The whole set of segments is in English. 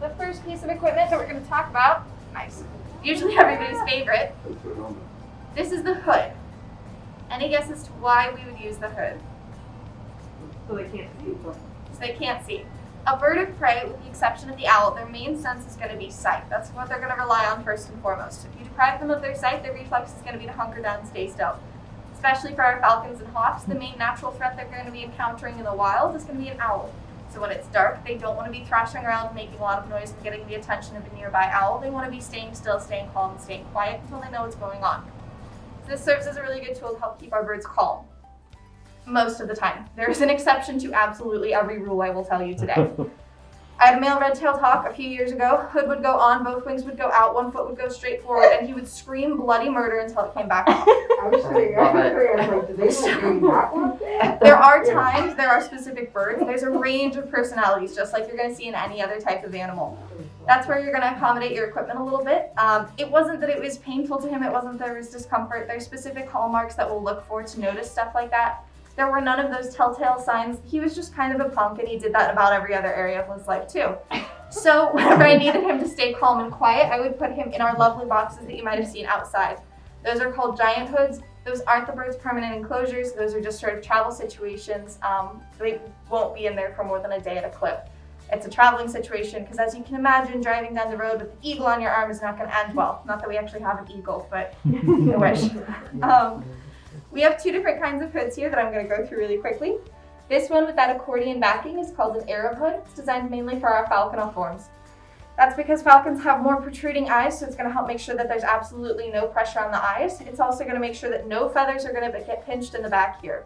the first piece of equipment that we're going to talk about, nice, usually everybody's favorite, this is the hood. Any guess as to why we would use the hood? So they can't see. So they can't see. A bird of prey, with the exception of the owl, their main sense is going to be sight. That's what they're going to rely on first and foremost. If you deprive them of their sight, their reflex is going to be to hunker down and stay still. Especially for our falcons and hawks, the main natural threat they're going to be encountering in the wild is going to be an owl. So when it's dark, they don't want to be thrashing around and making a lot of noise and getting the attention of a nearby owl. They want to be staying still, staying calm, and staying quiet until they know what's going on. So this serves as a really good tool to help keep our birds calm. Most of the time. There is an exception to absolutely every rule I will tell you today. I had a male red-tailed hawk a few years ago. Hood would go on, both wings would go out, one foot would go straight forward, and he would scream bloody murder until it came back off. I was saying, do they do that one? There are times, there are specific birds. There's a range of personalities, just like you're going to see in any other type of animal. That's where you're going to accommodate your equipment a little bit. It wasn't that it was painful to him. It wasn't that there was discomfort. There's specific hallmarks that we'll look for to notice stuff like that. There were none of those telltale signs. He was just kind of a punk, and he did that in about every other area of his life too. So whenever I needed him to stay calm and quiet, I would put him in our lovely boxes that you might have seen outside. Those are called giant hoods. Those aren't the bird's permanent enclosures. Those are just sort of travel situations. They won't be in there for more than a day at a clip. It's a traveling situation because, as you can imagine, driving down the road with an eagle on your arm is not going to end well. Not that we actually have an eagle, but I wish. We have two different kinds of hoods here that I'm going to go through really quickly. This one with that accordion backing is called an Arab hood. It's designed mainly for our falconiforms. That's because falcons have more protruding eyes, so it's going to help make sure that there's absolutely no pressure on the eyes. It's also going to make sure that no feathers are going to get pinched in the back here.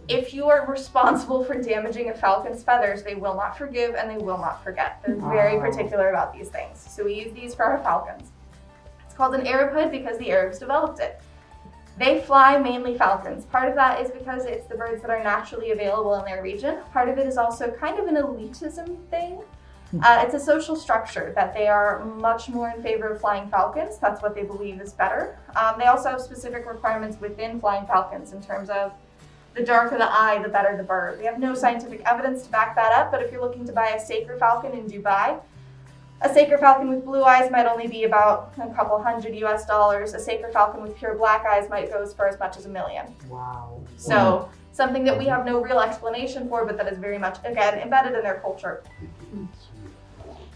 If you are responsible for damaging a falcon's feathers, they will not forgive and they will not forget. They're very particular about these things. So we use these for our falcons. It's called an Arab hood because the Arabs developed it. They fly mainly falcons. Part of that is because it's the birds that are naturally available in their region. Part of it is also kind of an elitism thing. It's a social structure that they are much more in favor of flying falcons. That's what they believe is better. They also have specific requirements within flying falcons in terms of the darker the eye, the better the bird. We have no scientific evidence to back that up, but if you're looking to buy a Saker falcon in Dubai, a Saker falcon with blue eyes might only be about a couple $100 US. A Saker falcon with pure black eyes might go for as much as $1 million. Wow. So something that we have no real explanation for, but that is very much, again, embedded in their culture.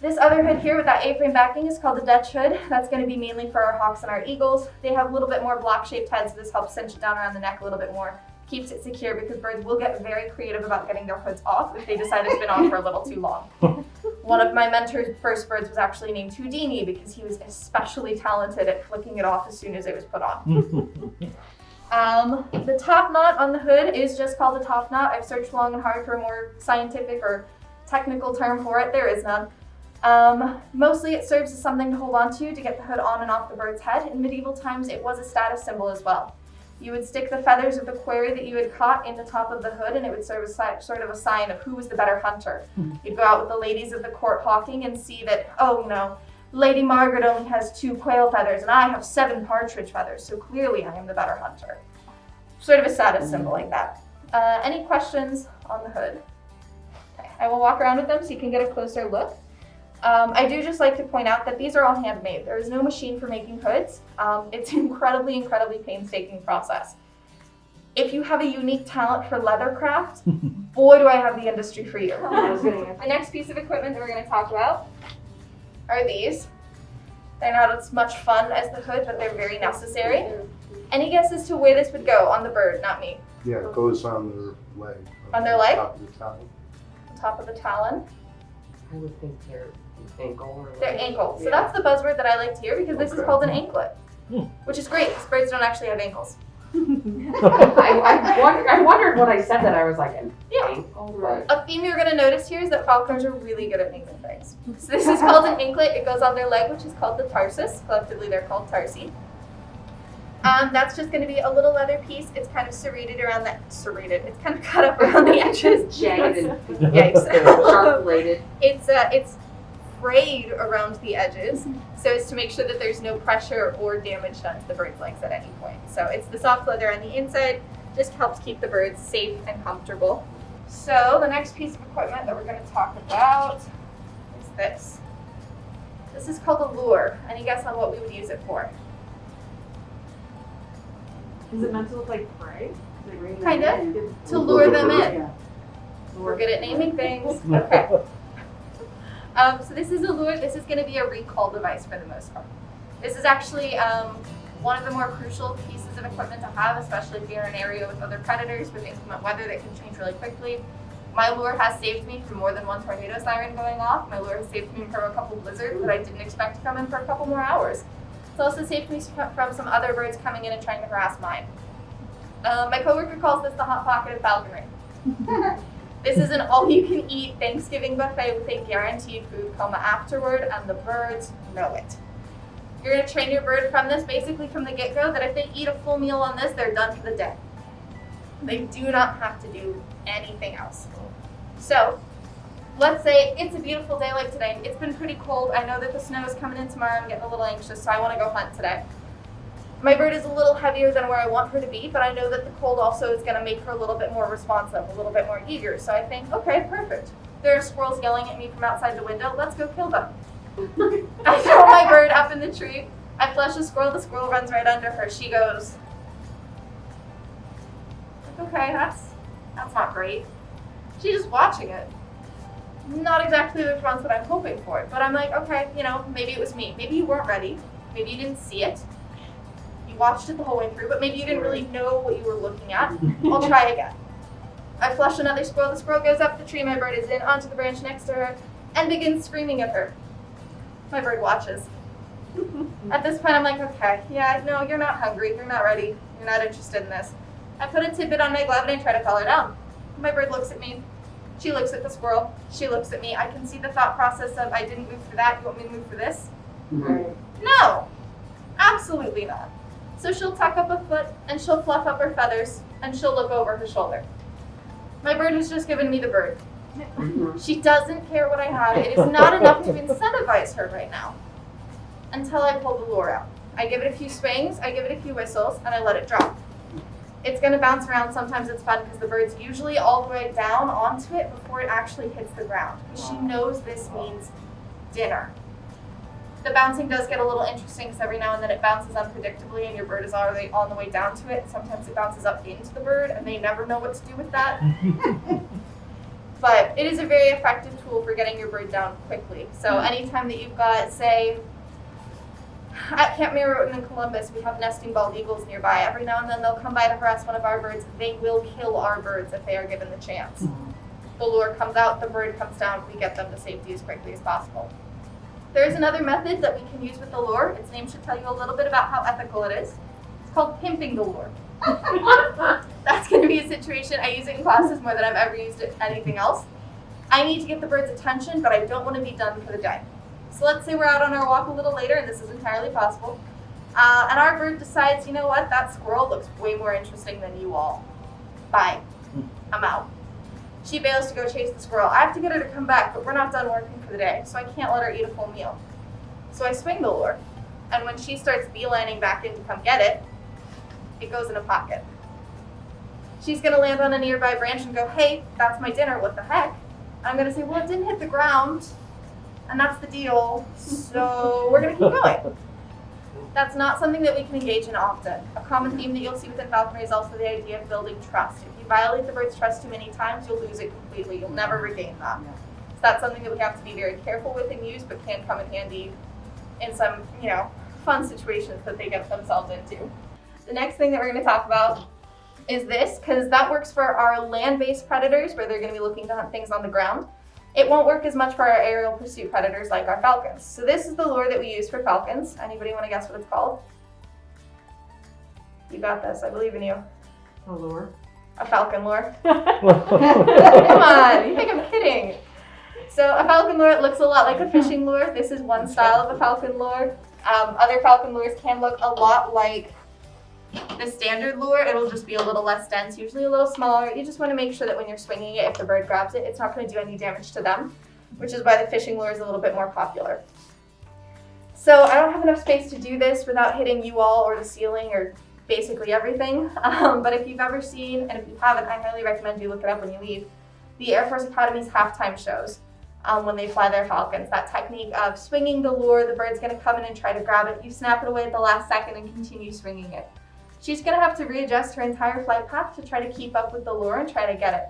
This other hood here with that A-frame backing is called the Dutch hood. That's going to be mainly for our hawks and our eagles. They have a little bit more block-shaped heads, so this helps cinch it down around the neck a little bit more. Keeps it secure because birds will get very creative about getting their hoods off if they decide it's been on for a little too long. One of my mentor's first birds was actually named Houdini because he was especially talented at flicking it off as soon as it was put on. The top knot on the hood is just called a top knot. I've searched long and hard for a more scientific or technical term for it. There is none. Mostly it serves as something to hold on to get the hood on and off the bird's head. In medieval times, it was a status symbol as well. You would stick the feathers of the quarry that you had caught in the top of the hood, and it would serve as sort of a sign of who was the better hunter. You'd go out with the ladies of the court hawking and see that, oh no, Lady Margaret only has 2 quail feathers, and I have 7 partridge feathers, so clearly I am the better hunter. Sort of a status symbol like that. Any questions on the hood? Okay. I will walk around with them so you can get a closer look. I do just like to point out that these are all handmade. There is no machine for making hoods. It's an incredibly, incredibly painstaking process. If you have a unique talent for leather craft, boy, do I have the industry for you. The next piece of equipment that we're going to talk about are these. They're not as much fun as the hood, but they're very necessary. Any guess as to where this would go on the bird, not me? Yeah, it goes on their leg. On their leg? Top of the talon. On top of the talon. I would think they're ankle or Their ankle. So that's the buzzword that I like to hear because this is called an anklet, which is great because birds don't actually have ankles. I wondered when I said that, I was like, ankle, right? A theme you're going to notice here is that falconers are really good at naming things. So this is called an anklet. It goes on their leg, which is called the tarsus. Collectively, they're called tarsi. That's just going to be a little leather piece. It's kind of serrated around that. Serrated. It's kind of cut up around the edges. Jagged and Yikes. sharp-bladed. It's frayed around the edges, so as to make sure that there's no pressure or damage done to the bird's legs at any point. So it's the soft leather on the inside, just helps keep the birds safe and comfortable. So the next piece of equipment that we're going to talk about is this. This is called a lure. Any guess on what we would use it for? Is it meant to look like prey? Kind of. To lure them in. We're good at naming things. Okay. So this is a lure. This is going to be a recall device for the most part. This is actually one of the more crucial pieces of equipment to have, especially if you're in an area with other predators with inclement weather that can change really quickly. My lure has saved me from more than one tornado siren going off. My lure has saved me from a couple blizzards that I didn't expect to come in for a couple more hours. It's also saved me from some other birds coming in and trying to harass mine. My coworker calls this the Hot Pocket of Falconry. This is an all-you-can-eat Thanksgiving buffet with a guaranteed food coma afterward, and the birds know it. You're going to train your bird from this, basically from the get-go, that if they eat a full meal on this, they're done for the day. They do not have to do anything else. So, let's say it's a beautiful day like today. It's been pretty cold. I know that the snow is coming in tomorrow. I'm getting a little anxious, so I want to go hunt today. My bird is a little heavier than where I want her to be, but I know that the cold also is going to make her a little bit more responsive, a little bit more eager. So I think, okay, perfect. There are squirrels yelling at me from outside the window. Let's go kill them. I throw my bird up in the tree. I flush the squirrel runs right under her. She goes, okay, that's not great. She's just watching it. Not exactly the response that I'm hoping for, but I'm like, okay, maybe it was me. Maybe you weren't ready. Maybe you didn't see it. You watched it the whole way through, but maybe you didn't really know what you were looking at. I'll try again. I flush another squirrel. The squirrel goes up the tree. My bird is in onto the branch next to her and begins screaming at her. My bird watches. At this point, I'm like, okay, yeah, no, you're not hungry. You're not ready. You're not interested in this. I put a tidbit on my glove and I try to call her down. My bird looks at me. She looks at the squirrel. She looks at me. I can see the thought process of, I didn't move for that. You want me to move for this? No, absolutely not. So she'll tuck up a foot and she'll fluff up her feathers and she'll look over her shoulder. My bird has just given me the bird. She doesn't care what I have. It is not enough to incentivize her right now until I pull the lure out. I give it a few swings, I give it a few whistles, and I let it drop. It's going to bounce around. Sometimes it's fun because the bird's usually all the way down onto it before it actually hits the ground. She knows this means dinner. The bouncing does get a little interesting because every now and then it bounces unpredictably and your bird is already on the way down to it. Sometimes it bounces up into the bird and they never know what to do with that. But it is a very effective tool for getting your bird down quickly. So anytime that you've got, say, at Camp Marotin in Columbus, we have nesting bald eagles nearby. Every now and then they'll come by to harass one of our birds. They will kill our birds if they are given the chance. The lure comes out, the bird comes down, we get them to safety as quickly as possible. There is another method that we can use with the lure. Its name should tell you a little bit about how ethical it is. It's called pimping the lure. That's going to be a situation. I use it in classes more than I've ever used it anything else. I need to get the bird's attention, but I don't want to be done for the day. So let's say we're out on our walk a little later, and this is entirely possible, and our bird decides, you know what, that squirrel looks way more interesting than you all. Bye. I'm out. She bails to go chase the squirrel. I have to get her to come back, but we're not done working for the day, so I can't let her eat a full meal. So I swing the lure, and when she starts beelining back in to come get it, it goes in a pocket. She's going to land on a nearby branch and go, hey, that's my dinner, what the heck? I'm going to say, well, it didn't hit the ground, and that's the deal, so we're going to keep going. That's not something that we can engage in often. A common theme that you'll see within falconry is also the idea of building trust. If you violate the bird's trust too many times, you'll lose it completely. You'll never regain that. So that's something that we have to be very careful with and use, but can come in handy in some, fun situations that they get themselves into. The next thing that we're going to talk about is this, because that works for our land-based predators where they're going to be looking to hunt things on the ground. It won't work as much for our aerial pursuit predators like our falcons. So this is the lure that we use for falcons. Anybody want to guess what it's called? You got this. I believe in you. A lure? A falcon lure. Come on, you think I'm kidding. So a falcon lure, it looks a lot like a fishing lure. This is one style of a falcon lure. Other falcon lures can look a lot like the standard lure. It'll just be a little less dense, usually a little smaller. You just want to make sure that when you're swinging it, if the bird grabs it, it's not going to do any damage to them, which is why the fishing lure is a little bit more popular. So I don't have enough space to do this without hitting you all or the ceiling or basically everything. But if you've ever seen, and if you haven't, I highly recommend you look it up when you leave, the Air Force Academy's halftime shows. when they fly their falcons. That technique of swinging the lure, the bird's going to come in and try to grab it. You snap it away at the last second and continue swinging it. She's going to have to readjust her entire flight path to try to keep up with the lure and try to get it.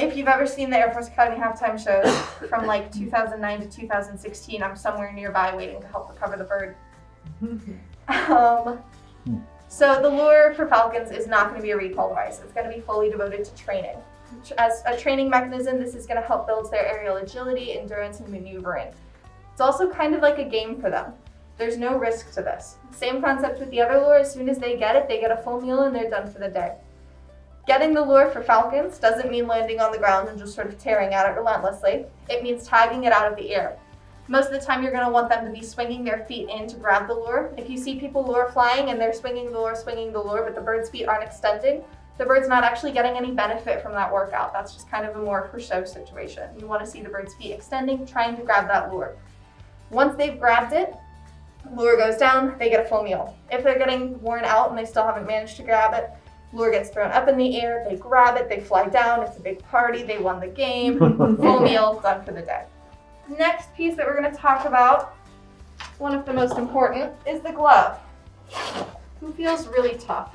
If you've ever seen the Air Force Academy halftime shows from like 2009 to 2016, I'm somewhere nearby waiting to help recover the bird. So the lure for falcons is not going to be a recall device. It's going to be fully devoted to training. As a training mechanism, this is going to help build their aerial agility, endurance, and maneuvering. It's also kind of like a game for them. There's no risk to this. Same concept with the other lure. As soon as they get it, they get a full meal and they're done for the day. Getting the lure for falcons doesn't mean landing on the ground and just sort of tearing at it relentlessly. It means tagging it out of the air. Most of the time you're going to want them to be swinging their feet in to grab the lure. If you see people lure flying and they're swinging the lure, but the bird's feet aren't extending, the bird's not actually getting any benefit from that workout. That's just kind of a more for show situation. You want to see the bird's feet extending, trying to grab that lure. Once they've grabbed it, lure goes down, they get a full meal. If they're getting worn out and they still haven't managed to grab it, lure gets thrown up in the air, they grab it, they fly down, it's a big party, they won the game, full meal, done for the day. Next piece that we're going to talk about, one of the most important, is the glove. Who feels really tough?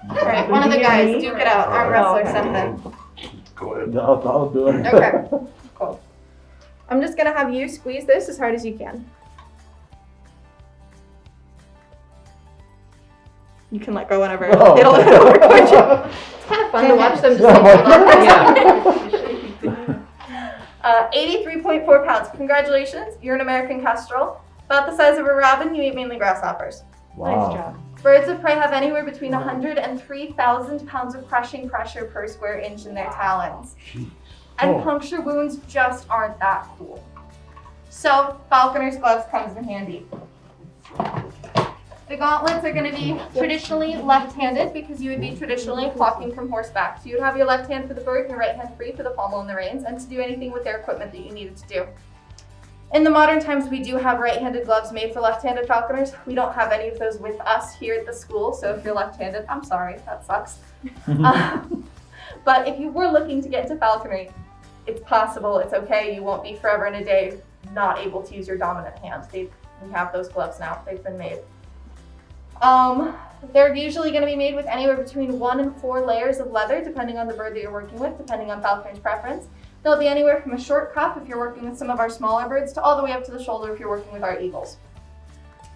All right, one of the guys, duke it out, arm wrestler something. Go ahead. I'll do it. Okay, cool. I'm just going to have you squeeze this as hard as you can. You can let go whenever. Oh. It'll record you. It's kind of fun to watch them just like hold on. 83.4 pounds. Congratulations, you're an American kestrel. About the size of a robin, you eat mainly grasshoppers. Wow. Nice job. Birds of prey have anywhere between 100 and 3,000 pounds of crushing pressure per square inch in their talons. And Oh. puncture wounds just aren't that cool. So, falconer's gloves comes in handy. The gauntlets are going to be traditionally left-handed because you would be traditionally flocking from horseback. So you would have your left hand for the bird and your right hand free for the pommel and the reins and to do anything with their equipment that you needed to do. In the modern times, we do have right-handed gloves made for left-handed falconers. We don't have any of those with us here at the school, so if you're left-handed, I'm sorry, that sucks. But if you were looking to get into falconry, it's possible, it's okay, you won't be forever and a day not able to use your dominant hand. We have those gloves now, they've been made. They're usually going to be made with anywhere between 1 and 4 layers of leather, depending on the bird that you're working with, depending on falconer's preference. They'll be anywhere from a short cuff if you're working with some of our smaller birds to all the way up to the shoulder if you're working with our eagles.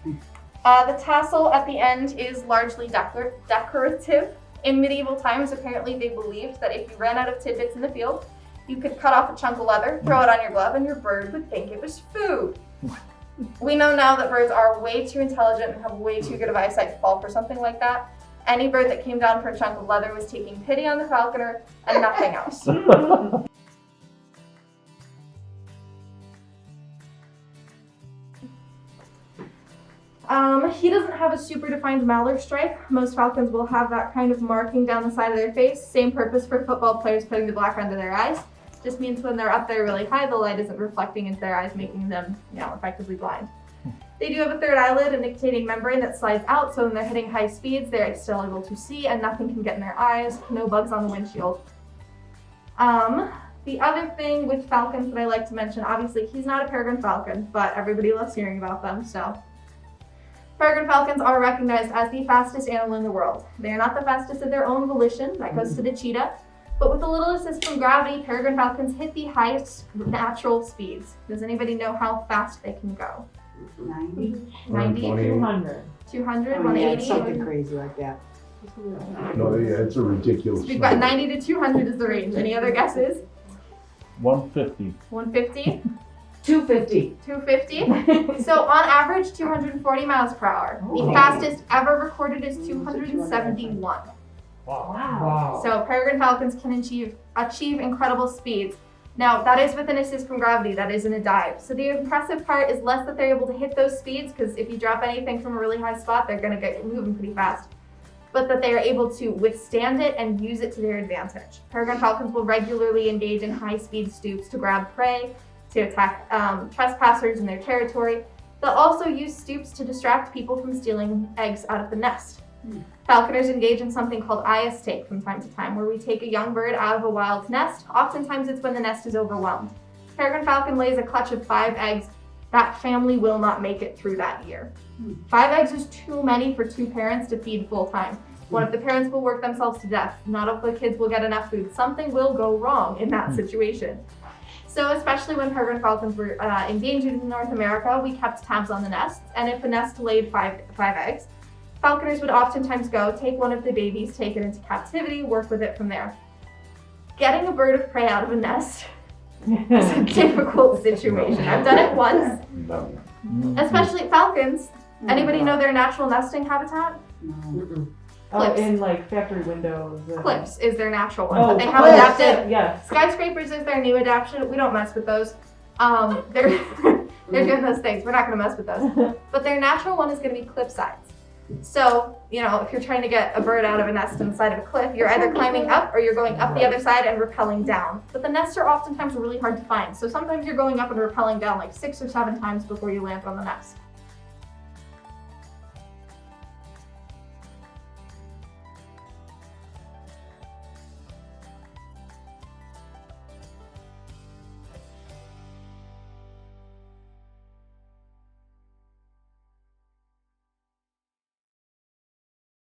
The tassel at the end is largely decorative. In medieval times, apparently they believed that if you ran out of tidbits in the field, you could cut off a chunk of leather, throw it on your glove, and your bird would think it was food. We know now that birds are way too intelligent and have way too good of eyesight to fall for something like that. Any bird that came down for a chunk of leather was taking pity on the falconer and nothing else. He doesn't have a super defined mallard stripe. Most falcons will have that kind of marking down the side of their face. Same purpose for football players putting the black under their eyes. Just means when they're up there really high, the light isn't reflecting into their eyes, making them, effectively blind. They do have a third eyelid, a nictitating membrane that slides out, so when they're hitting high speeds, they're still able to see and nothing can get in their eyes. No bugs on the windshield. The other thing with falcons that I like to mention, obviously he's not a peregrine falcon, but everybody loves hearing about them, so. Peregrine falcons are recognized as the fastest animal in the world. They are not the fastest of their own volition, that goes to the cheetah, but with a little assist from gravity, peregrine falcons hit the highest natural speeds. Does anybody know how fast they can go? 90? 90? 200. 200? Oh, yeah, 180? it's something crazy like that. No, yeah, it's a ridiculous. So we've got 90 to 200 is the range. Any other guesses? 150. 150? 250. 250? So on average, 240 miles per hour. The Oh. fastest ever recorded is 271. Wow. So peregrine falcons can achieve incredible speeds. Now, that is with an assist from gravity, that isn't a dive. So the impressive part is less that they're able to hit those speeds, because if you drop anything from a really high spot, they're gonna get moving pretty fast. But that they are able to withstand it and use it to their advantage. Peregrine falcons will regularly engage in high-speed stoops to grab prey, to attack trespassers in their territory. They'll also use stoops to distract people from stealing eggs out of the nest. Falconers engage in something called eye take from time to time, where we take a young bird out of a wild nest. Oftentimes it's when the nest is overwhelmed. Peregrine falcon lays a clutch of 5 eggs. That family will not make it through that year. 5 eggs is too many for 2 parents to feed full time. One of the parents will work themselves to death. Not all the kids will get enough food. Something will go wrong in that situation. So especially when peregrine falcons were endangered in North America, we kept tabs on the nests. And if a nest laid 5 eggs, falconers would oftentimes go take one of the babies, take it into captivity, work with it from there. Getting a bird of prey out of a nest is a difficult situation. I've done it once, No. especially falcons. Anybody know their natural nesting habitat? Oh, Clips. in like factory windows. Clips is their natural one, Oh, but they have clips. adapted. Yes. Skyscrapers is their new adaptation. We don't mess with those. They're doing those things. We're not gonna mess with those. But their natural one is gonna be cliff sides. So, if you're trying to get a bird out of a nest on the side of a cliff, you're either climbing up or you're going up the other side and rappelling down. But the nests are oftentimes really hard to find. So sometimes you're going up and rappelling down like 6 or 7 times before you land on the nest.